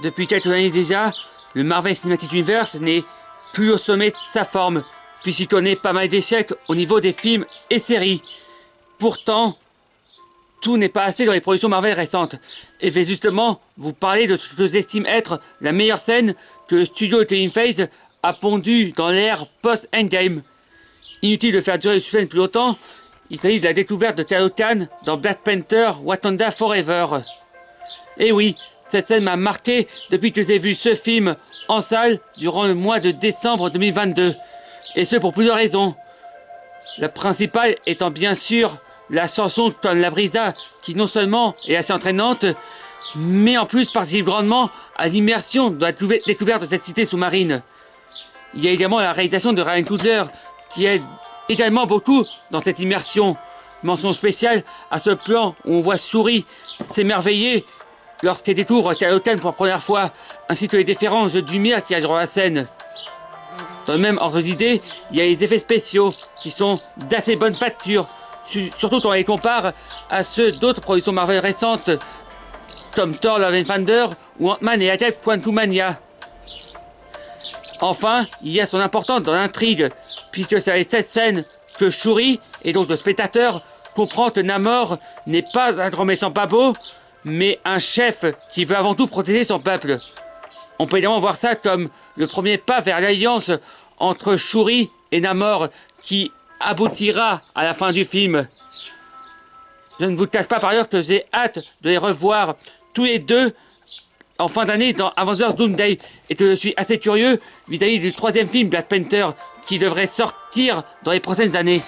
Depuis quelques années déjà, le Marvel Cinematic Universe n'est plus au sommet de sa forme, puisqu'il connaît pas mal d'échecs au niveau des films et séries. Pourtant, tout n'est pas assez dans les productions Marvel récentes. Et je vais justement vous parler de ce que j'estime être la meilleure scène que le studio de Kevin Feige a pondue dans l'ère post-Endgame. Inutile de faire durer le suspense plus longtemps, il s'agit de la découverte de Kamala Khan dans Black Panther Wakanda Forever. Et oui, cette scène m'a marqué depuis que j'ai vu ce film en salle durant le mois de décembre 2022. Et ce pour plusieurs raisons. La principale étant bien sûr la chanson de Tom Labrisa, qui non seulement est assez entraînante, mais en plus participe grandement à l'immersion de la découverte de cette cité sous-marine. Il y a également la réalisation de Ryan Coogler, qui aide également beaucoup dans cette immersion. Mention spéciale à ce plan où on voit Shuri s'émerveiller lorsqu'elle découvre Kamala Khan pour la première fois, ainsi que les différents jeux de lumière qui dans la scène. Dans le même ordre d'idée, il y a les effets spéciaux qui sont d'assez bonne facture, surtout quand on les compare à ceux d'autres productions Marvel récentes, comme Thor Love and Thunder ou Ant-Man et la Quantumania. Enfin, il y a son importance dans l'intrigue, puisque c'est avec cette scène que Shuri, et donc le spectateur, comprend que Namor n'est pas un grand méchant pas beau, mais un chef qui veut avant tout protéger son peuple. On peut également voir ça comme le premier pas vers l'alliance entre Shuri et Namor, qui aboutira à la fin du film. Je ne vous cache pas par ailleurs que j'ai hâte de les revoir tous les deux en fin d'année dans Avengers Doomsday, et que je suis assez curieux vis-à-vis du troisième film Black Panther qui devrait sortir dans les prochaines années.